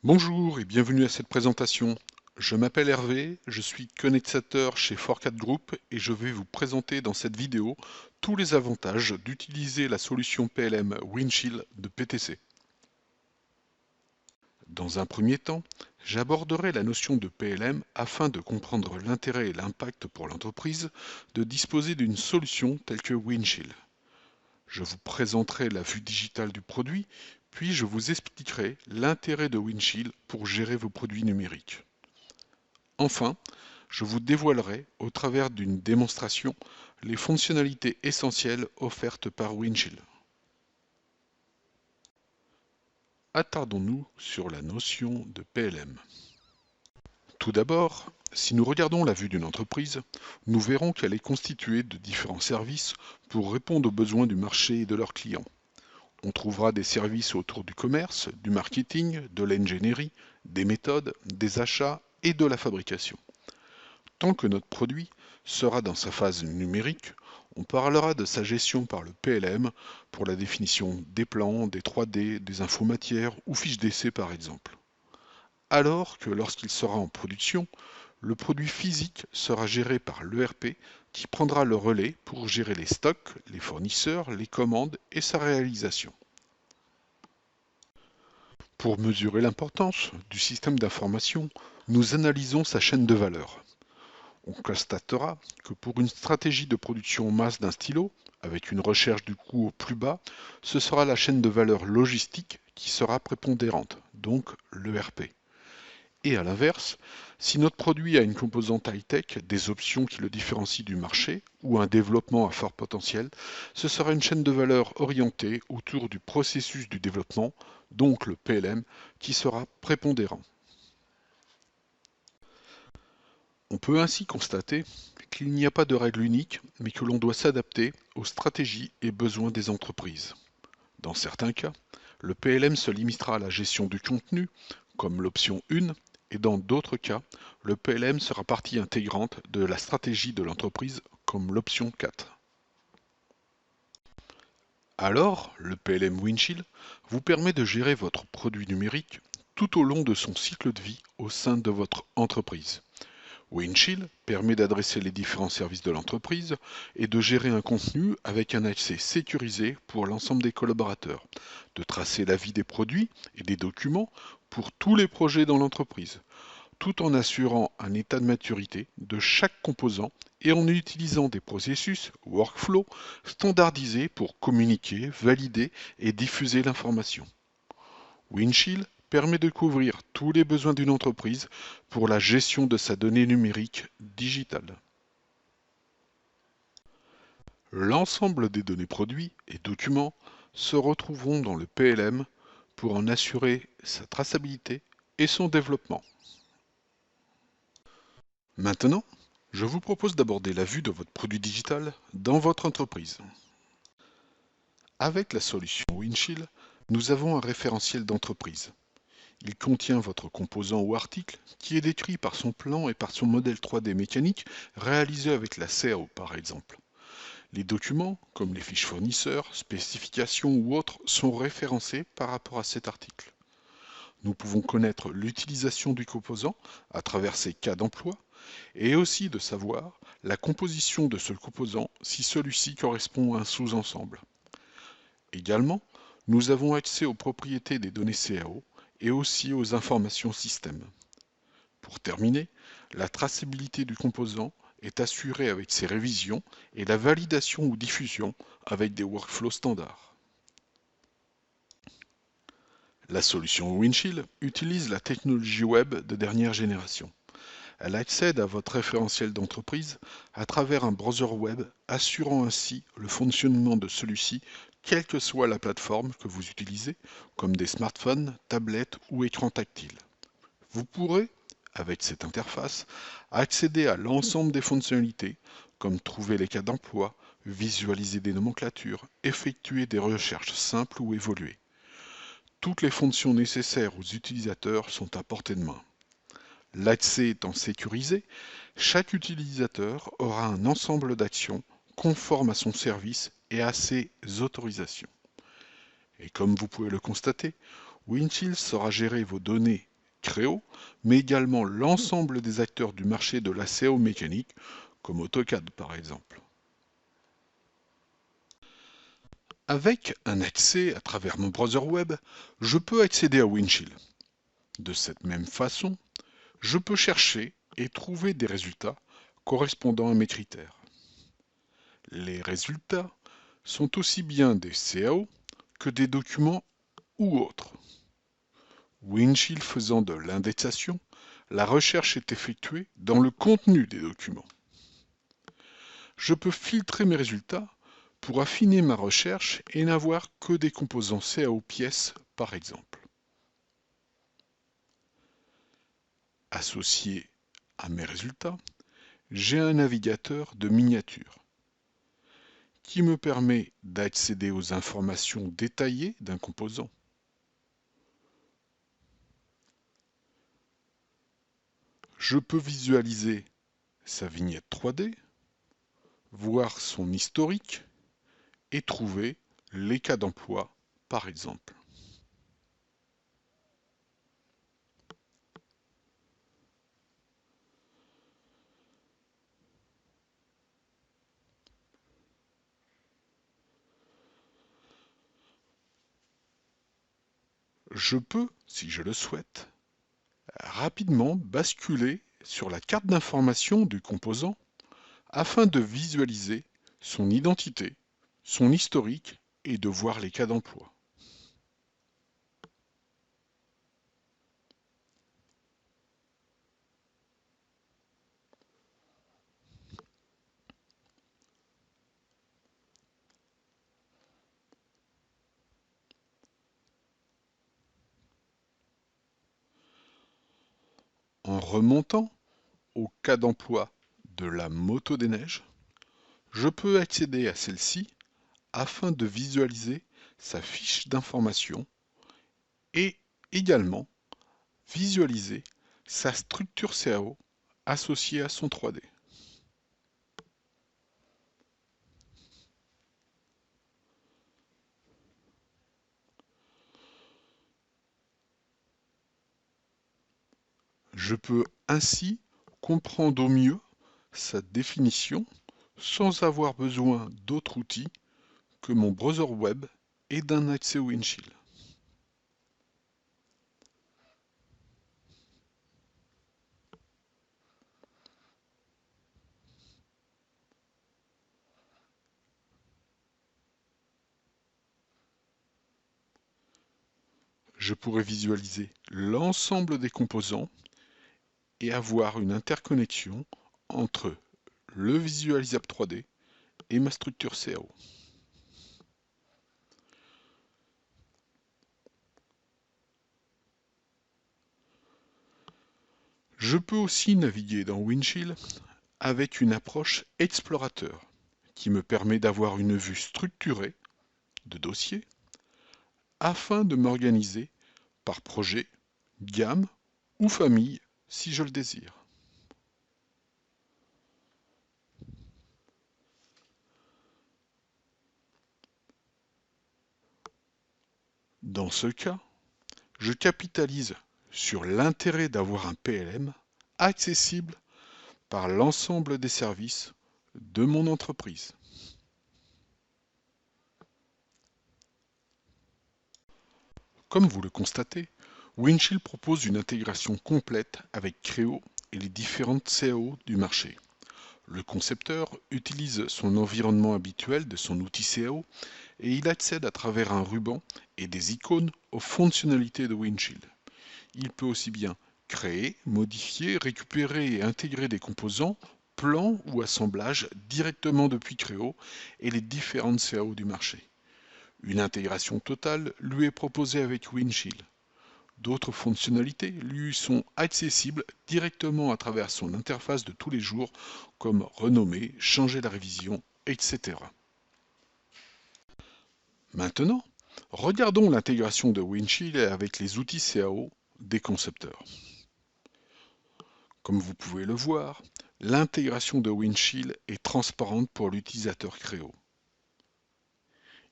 Bonjour et bienvenue à cette présentation. Je m'appelle Hervé, je suis connectateur chez Forcat Group et je vais vous présenter dans cette vidéo tous les avantages d'utiliser la solution PLM Windchill de PTC. Dans un premier temps, j'aborderai la notion de PLM afin de comprendre l'intérêt et l'impact pour l'entreprise de disposer d'une solution telle que Windchill. Je vous présenterai la vue digitale du produit, puis je vous expliquerai l'intérêt de Windchill pour gérer vos produits numériques. Enfin, je vous dévoilerai, au travers d'une démonstration, les fonctionnalités essentielles offertes par Windchill. Attardons-nous sur la notion de PLM. Tout d'abord, si nous regardons la vue d'une entreprise, nous verrons qu'elle est constituée de différents services pour répondre aux besoins du marché et de leurs clients. On trouvera des services autour du commerce, du marketing, de l'ingénierie, des méthodes, des achats et de la fabrication. Tant que notre produit sera dans sa phase numérique, on parlera de sa gestion par le PLM pour la définition des plans, des 3D, des infomatières ou fiches d'essai par exemple. Alors que lorsqu'il sera en production, le produit physique sera géré par l'ERP qui prendra le relais pour gérer les stocks, les fournisseurs, les commandes et sa réalisation. Pour mesurer l'importance du système d'information, nous analysons sa chaîne de valeur. On constatera que pour une stratégie de production masse d'un stylo, avec une recherche du coût au plus bas, ce sera la chaîne de valeur logistique qui sera prépondérante, donc l'ERP. Et à l'inverse, si notre produit a une composante high-tech, des options qui le différencient du marché, ou un développement à fort potentiel, ce sera une chaîne de valeur orientée autour du processus du développement, donc le PLM, qui sera prépondérant. On peut ainsi constater qu'il n'y a pas de règle unique, mais que l'on doit s'adapter aux stratégies et besoins des entreprises. Dans certains cas, le PLM se limitera à la gestion du contenu, comme l'option 1, et dans d'autres cas, le PLM sera partie intégrante de la stratégie de l'entreprise, comme l'option 4. Alors, le PLM Windchill vous permet de gérer votre produit numérique tout au long de son cycle de vie au sein de votre entreprise. Windchill permet d'adresser les différents services de l'entreprise et de gérer un contenu avec un accès sécurisé pour l'ensemble des collaborateurs, de tracer la vie des produits et des documents pour tous les projets dans l'entreprise, tout en assurant un état de maturité de chaque composant et en utilisant des processus, workflow, standardisés pour communiquer, valider et diffuser l'information. Windchill permet de couvrir tous les besoins d'une entreprise pour la gestion de sa donnée numérique digitale. L'ensemble des données produits et documents se retrouveront dans le PLM pour en assurer sa traçabilité et son développement. Maintenant, je vous propose d'aborder la vue de votre produit digital dans votre entreprise. Avec la solution Windchill, nous avons un référentiel d'entreprise. Il contient votre composant ou article qui est décrit par son plan et par son modèle 3D mécanique réalisé avec la CAO par exemple. Les documents, comme les fiches fournisseurs, spécifications ou autres, sont référencés par rapport à cet article. Nous pouvons connaître l'utilisation du composant à travers ses cas d'emploi et aussi de savoir la composition de ce composant si celui-ci correspond à un sous-ensemble. Également, nous avons accès aux propriétés des données CAO et aussi aux informations système. Pour terminer, la traçabilité du composant est assurée avec ses révisions et la validation ou diffusion avec des workflows standards. La solution Windchill utilise la technologie web de dernière génération. Elle accède à votre référentiel d'entreprise à travers un browser web, assurant ainsi le fonctionnement de celui-ci, quelle que soit la plateforme que vous utilisez, comme des smartphones, tablettes ou écrans tactiles. Vous pourrez, avec cette interface, accéder à l'ensemble des fonctionnalités, comme trouver les cas d'emploi, visualiser des nomenclatures, effectuer des recherches simples ou évoluer. Toutes les fonctions nécessaires aux utilisateurs sont à portée de main. L'accès étant sécurisé, chaque utilisateur aura un ensemble d'actions conformes à son service et à ses autorisations. Et comme vous pouvez le constater, Windchill saura gérer vos données Creo, mais également l'ensemble des acteurs du marché de la CAO mécanique, comme AutoCAD par exemple. Avec un accès à travers mon browser web, je peux accéder à Windchill. De cette même façon, je peux chercher et trouver des résultats correspondant à mes critères. Les résultats sont aussi bien des CAO que des documents ou autres. Windchill faisant de l'indexation, la recherche est effectuée dans le contenu des documents. Je peux filtrer mes résultats pour affiner ma recherche et n'avoir que des composants CAO pièces par exemple. Associé à mes résultats, j'ai un navigateur de miniature qui me permet d'accéder aux informations détaillées d'un composant. Je peux visualiser sa vignette 3D, voir son historique et trouver les cas d'emploi par exemple. Je peux, si je le souhaite, rapidement basculer sur la carte d'information du composant afin de visualiser son identité, son historique et de voir les cas d'emploi. En remontant au cas d'emploi de la moto des neiges, je peux accéder à celle-ci afin de visualiser sa fiche d'information et également visualiser sa structure CAO associée à son 3D. Je peux ainsi comprendre au mieux sa définition sans avoir besoin d'autres outils que mon browser web et d'un accès Windchill. Je pourrais visualiser l'ensemble des composants et avoir une interconnexion entre le visualisable 3D et ma structure CAO. Je peux aussi naviguer dans Windchill avec une approche explorateur qui me permet d'avoir une vue structurée de dossier afin de m'organiser par projet, gamme ou famille si je le désire. Dans ce cas, je capitalise sur l'intérêt d'avoir un PLM accessible par l'ensemble des services de mon entreprise. Comme vous le constatez, Windchill propose une intégration complète avec Creo et les différentes CAO du marché. Le concepteur utilise son environnement habituel de son outil CAO et il accède à travers un ruban et des icônes aux fonctionnalités de Windchill. Il peut aussi bien créer, modifier, récupérer et intégrer des composants, plans ou assemblages directement depuis Creo et les différentes CAO du marché. Une intégration totale lui est proposée avec Windchill. D'autres fonctionnalités lui sont accessibles directement à travers son interface de tous les jours, comme renommer, changer la révision, etc. Maintenant, regardons l'intégration de Windchill avec les outils CAO des concepteurs. Comme vous pouvez le voir, l'intégration de Windchill est transparente pour l'utilisateur Creo.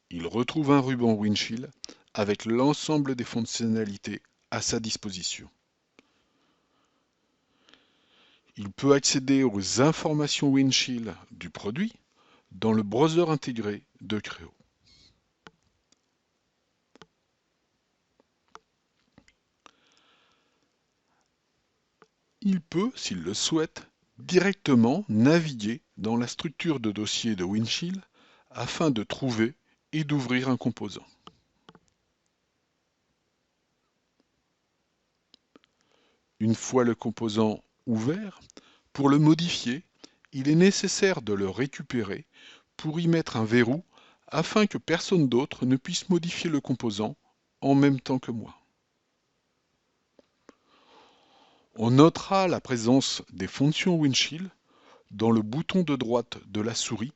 Il retrouve un ruban Windchill avec l'ensemble des fonctionnalités à sa disposition. Il peut accéder aux informations Windchill du produit dans le browser intégré de Creo. Il peut, s'il le souhaite, directement naviguer dans la structure de dossier de Windchill afin de trouver et d'ouvrir un composant. Une fois le composant ouvert, pour le modifier, il est nécessaire de le récupérer pour y mettre un verrou afin que personne d'autre ne puisse modifier le composant en même temps que moi. On notera la présence des fonctions Windchill dans le bouton de droite de la souris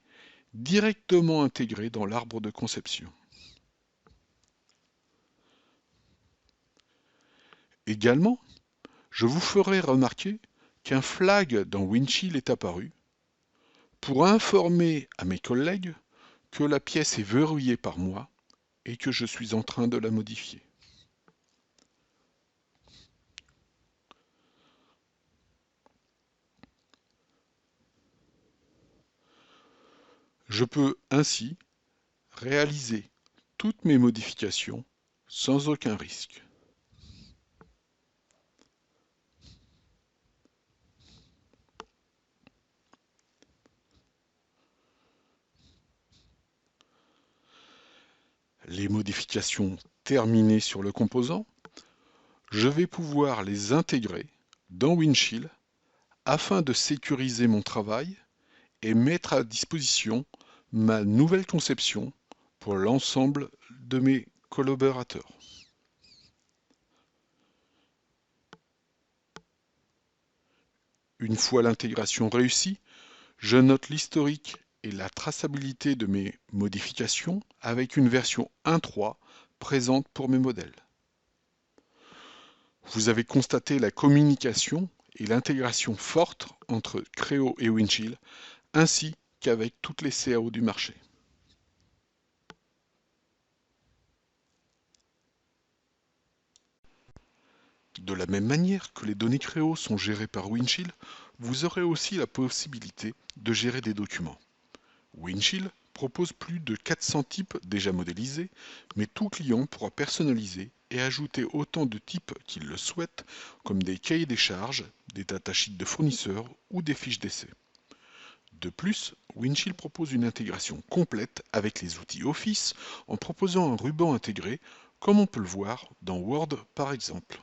directement intégré dans l'arbre de conception. Également, je vous ferai remarquer qu'un flag dans Windchill est apparu pour informer à mes collègues que la pièce est verrouillée par moi et que je suis en train de la modifier. Je peux ainsi réaliser toutes mes modifications sans aucun risque. Les modifications terminées sur le composant, je vais pouvoir les intégrer dans Windchill afin de sécuriser mon travail et mettre à disposition ma nouvelle conception pour l'ensemble de mes collaborateurs. Une fois l'intégration réussie, je note l'historique et la traçabilité de mes modifications avec une version 1.3 présente pour mes modèles. Vous avez constaté la communication et l'intégration forte entre Creo et Windchill, ainsi qu'avec toutes les CAO du marché. De la même manière que les données Creo sont gérées par Windchill, vous aurez aussi la possibilité de gérer des documents. Windchill propose plus de 400 types déjà modélisés, mais tout client pourra personnaliser et ajouter autant de types qu'il le souhaite, comme des cahiers des charges, des datasheets de fournisseurs ou des fiches d'essai. De plus, Windchill propose une intégration complète avec les outils Office en proposant un ruban intégré, comme on peut le voir dans Word par exemple.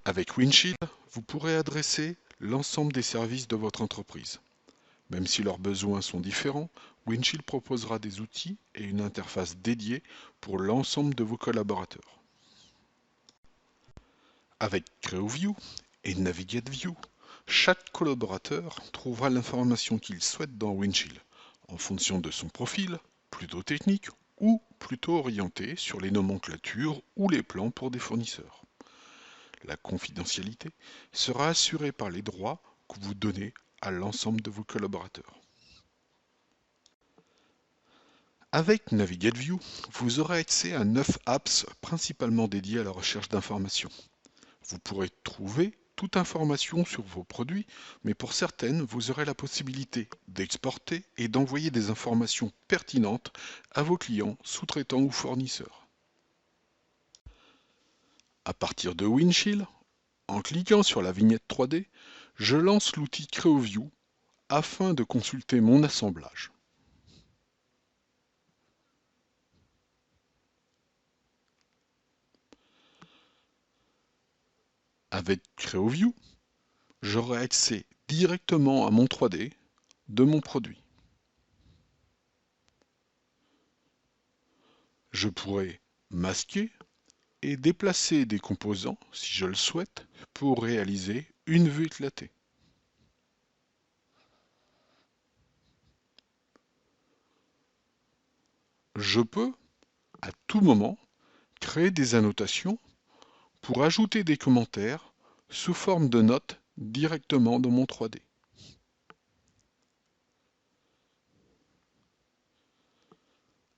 Avec Windchill, vous pourrez adresser l'ensemble des services de votre entreprise. Même si leurs besoins sont différents, Windchill proposera des outils et une interface dédiée pour l'ensemble de vos collaborateurs. Avec CreoView et NavigateView, chaque collaborateur trouvera l'information qu'il souhaite dans Windchill, en fonction de son profil, plutôt technique ou plutôt orienté sur les nomenclatures ou les plans pour des fournisseurs. La confidentialité sera assurée par les droits que vous donnez à l'ensemble de vos collaborateurs. Avec NavigateView, vous aurez accès à 9 apps principalement dédiées à la recherche d'informations. Vous pourrez trouver toute information sur vos produits, mais pour certaines, vous aurez la possibilité d'exporter et d'envoyer des informations pertinentes à vos clients, sous-traitants ou fournisseurs. À partir de Windchill, en cliquant sur la vignette 3D, je lance l'outil CreoView afin de consulter mon assemblage. Avec CreoView, j'aurai accès directement à mon 3D de mon produit. Je pourrai masquer et déplacer des composants, si je le souhaite, pour réaliser une vue éclatée. Je peux, à tout moment, créer des annotations pour ajouter des commentaires sous forme de notes directement dans mon 3D.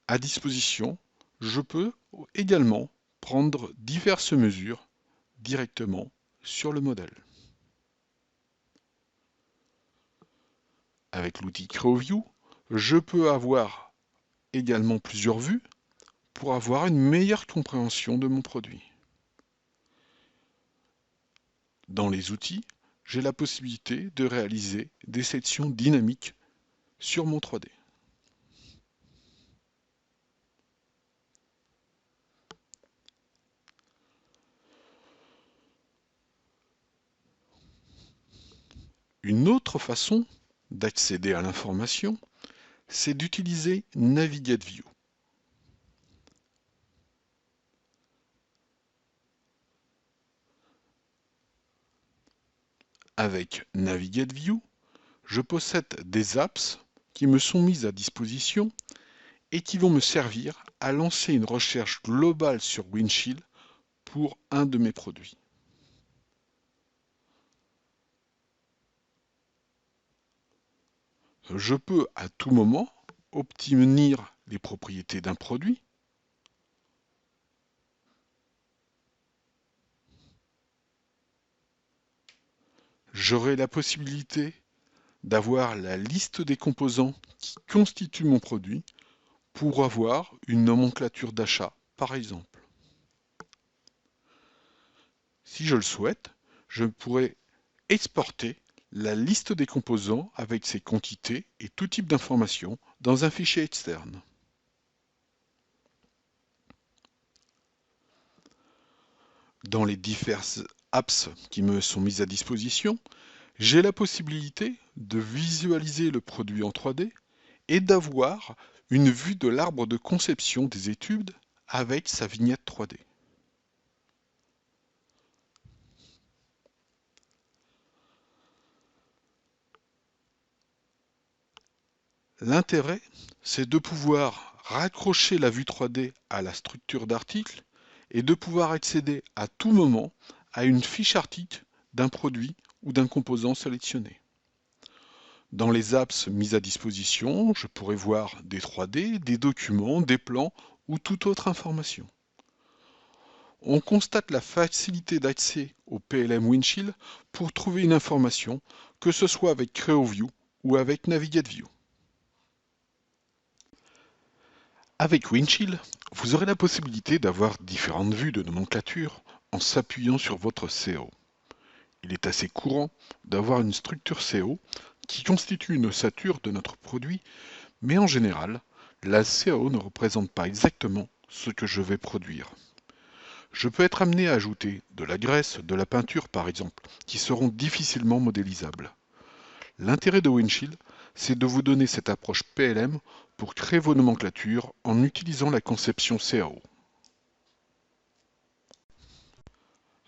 À disposition, je peux également prendre diverses mesures directement sur le modèle. Avec l'outil CreoView, je peux avoir également plusieurs vues pour avoir une meilleure compréhension de mon produit. Dans les outils, j'ai la possibilité de réaliser des sections dynamiques sur mon 3D. Une autre façon d'accéder à l'information, c'est d'utiliser Navigate View. Avec Navigate View, je possède des apps qui me sont mises à disposition et qui vont me servir à lancer une recherche globale sur Windchill pour un de mes produits. Je peux à tout moment obtenir les propriétés d'un produit. J'aurai la possibilité d'avoir la liste des composants qui constituent mon produit pour avoir une nomenclature d'achat, par exemple. Si je le souhaite, je pourrais exporter la liste des composants avec ses quantités et tout type d'informations dans un fichier externe. Dans les diverses apps qui me sont mises à disposition, j'ai la possibilité de visualiser le produit en 3D et d'avoir une vue de l'arbre de conception des études avec sa vignette 3D. L'intérêt, c'est de pouvoir raccrocher la vue 3D à la structure d'article et de pouvoir accéder à tout moment à une fiche article d'un produit ou d'un composant sélectionné. Dans les apps mises à disposition, je pourrais voir des 3D, des documents, des plans ou toute autre information. On constate la facilité d'accès au PLM Windchill pour trouver une information, que ce soit avec CreoView ou avec Navigate View. Avec Windchill, vous aurez la possibilité d'avoir différentes vues de nomenclature en s'appuyant sur votre CO. Il est assez courant d'avoir une structure CO qui constitue une ossature de notre produit, mais en général, la CO ne représente pas exactement ce que je vais produire. Je peux être amené à ajouter de la graisse, de la peinture par exemple, qui seront difficilement modélisables. L'intérêt de Windchill, c'est de vous donner cette approche PLM pour créer vos nomenclatures en utilisant la conception CAO.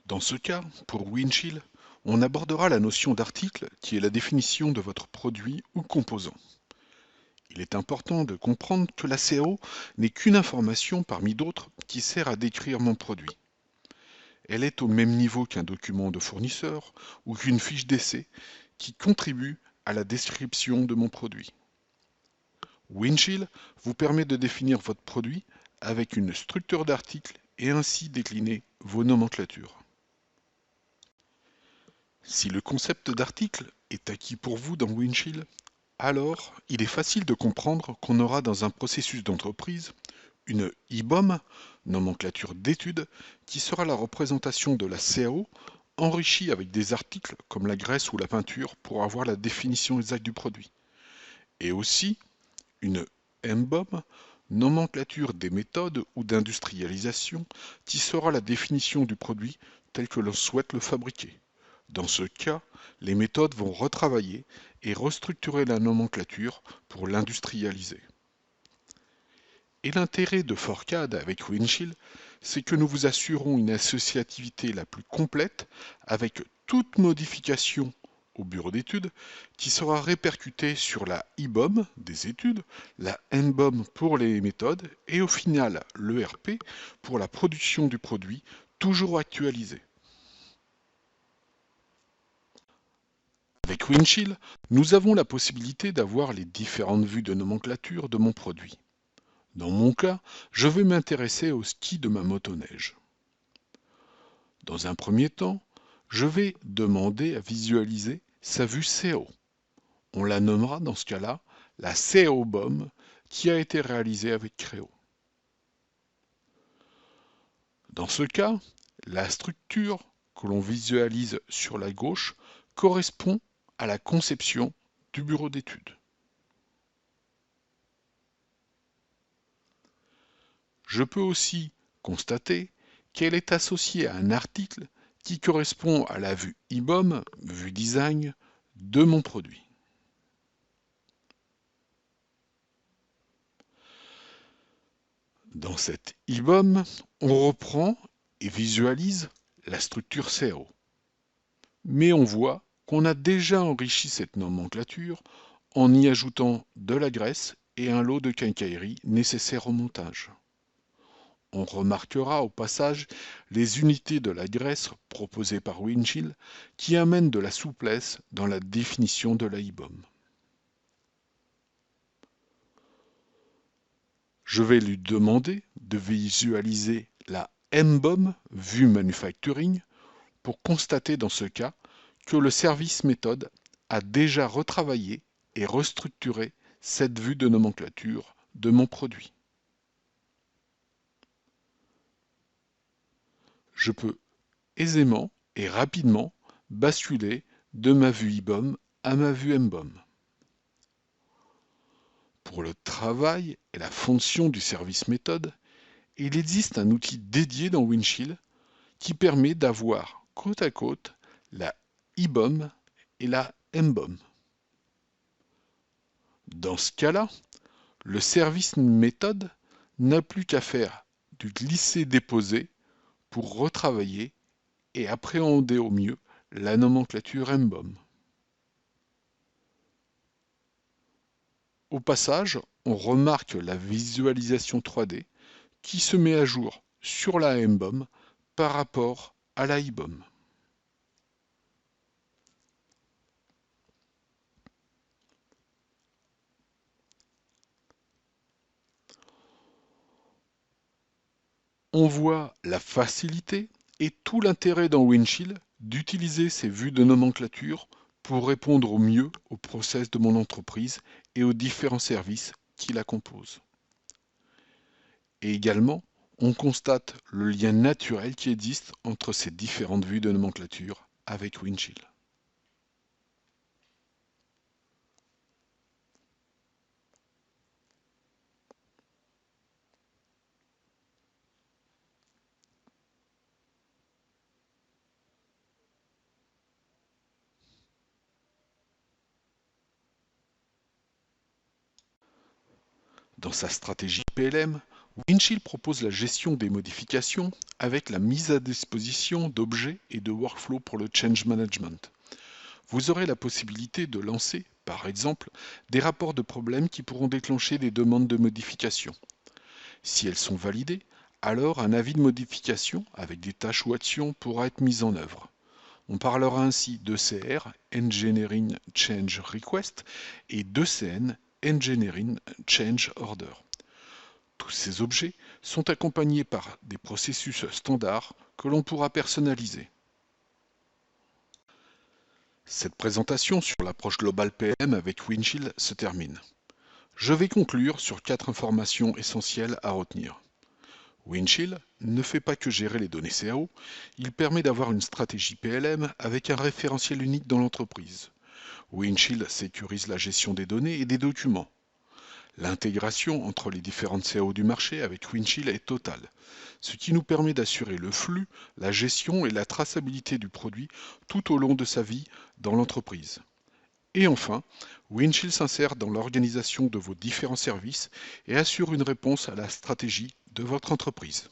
Dans ce cas, pour Windchill, on abordera la notion d'article qui est la définition de votre produit ou composant. Il est important de comprendre que la CAO n'est qu'une information parmi d'autres qui sert à décrire mon produit. Elle est au même niveau qu'un document de fournisseur ou qu'une fiche d'essai qui contribue à la description de mon produit. Windchill vous permet de définir votre produit avec une structure d'article et ainsi décliner vos nomenclatures. Si le concept d'article est acquis pour vous dans Windchill, alors il est facile de comprendre qu'on aura dans un processus d'entreprise une IBOM, nomenclature d'études, qui sera la représentation de la CAO enrichie avec des articles comme la graisse ou la peinture pour avoir la définition exacte du produit. Et aussi une MBOM, nomenclature des méthodes ou d'industrialisation, qui sera la définition du produit tel que l'on souhaite le fabriquer. Dans ce cas, les méthodes vont retravailler et restructurer la nomenclature pour l'industrialiser. Et l'intérêt de ForCAD avec Windchill, c'est que nous vous assurons une associativité la plus complète avec toute modification au bureau d'études qui sera répercutée sur la IBOM des études, la NBOM pour les méthodes et au final l'ERP pour la production du produit toujours actualisé. Avec Windchill, nous avons la possibilité d'avoir les différentes vues de nomenclature de mon produit. Dans mon cas, je vais m'intéresser au ski de ma motoneige. Dans un premier temps, Je vais demander à visualiser sa vue CO. On la nommera dans ce cas-là la CO BOM qui a été réalisée avec Creo. Dans ce cas, la structure que l'on visualise sur la gauche correspond à la conception du bureau d'études. Je peux aussi constater qu'elle est associée à un article qui correspond à la vue IBOM, vue design, de mon produit. Dans cette IBOM, on reprend et visualise la structure CO. Mais on voit qu'on a déjà enrichi cette nomenclature en y ajoutant de la graisse et un lot de quincaillerie nécessaire au montage. On remarquera au passage les unités de la graisse proposées par Winchill qui amènent de la souplesse dans la définition de la IBOM. Je vais lui demander de visualiser la MBOM, vue manufacturing, pour constater dans ce cas que le service méthode a déjà retravaillé et restructuré cette vue de nomenclature de mon produit. Je peux aisément et rapidement basculer de ma vue IBOM à ma vue MBOM. Pour le travail et la fonction du service méthode, il existe un outil dédié dans Winchill qui permet d'avoir côte à côte la IBOM et la MBOM. Dans ce cas-là, le service méthode n'a plus qu'à faire du glisser-déposer pour retravailler et appréhender au mieux la nomenclature MBOM. Au passage, on remarque la visualisation 3D qui se met à jour sur la MBOM par rapport à la IBOM. On voit la facilité et tout l'intérêt dans Winchill d'utiliser ces vues de nomenclature pour répondre au mieux au process de mon entreprise et aux différents services qui la composent. Et également, on constate le lien naturel qui existe entre ces différentes vues de nomenclature avec Winchill. Dans sa stratégie PLM, Winchill propose la gestion des modifications avec la mise à disposition d'objets et de workflows pour le change management. Vous aurez la possibilité de lancer, par exemple, des rapports de problèmes qui pourront déclencher des demandes de modification. Si elles sont validées, alors un avis de modification avec des tâches ou actions pourra être mis en œuvre. On parlera ainsi d'ECR, Engineering Change Request, et d'ECN, Engineering Change Order. Tous ces objets sont accompagnés par des processus standards que l'on pourra personnaliser. Cette présentation sur l'approche globale PM avec Winchill se termine. Je vais conclure sur 4 informations essentielles à retenir. Winchill ne fait pas que gérer les données CAO, il permet d'avoir une stratégie PLM avec un référentiel unique dans l'entreprise. Winchill sécurise la gestion des données et des documents. L'intégration entre les différentes CAO du marché avec Winchill est totale, ce qui nous permet d'assurer le flux, la gestion et la traçabilité du produit tout au long de sa vie dans l'entreprise. Et enfin, Winchill s'insère dans l'organisation de vos différents services et assure une réponse à la stratégie de votre entreprise.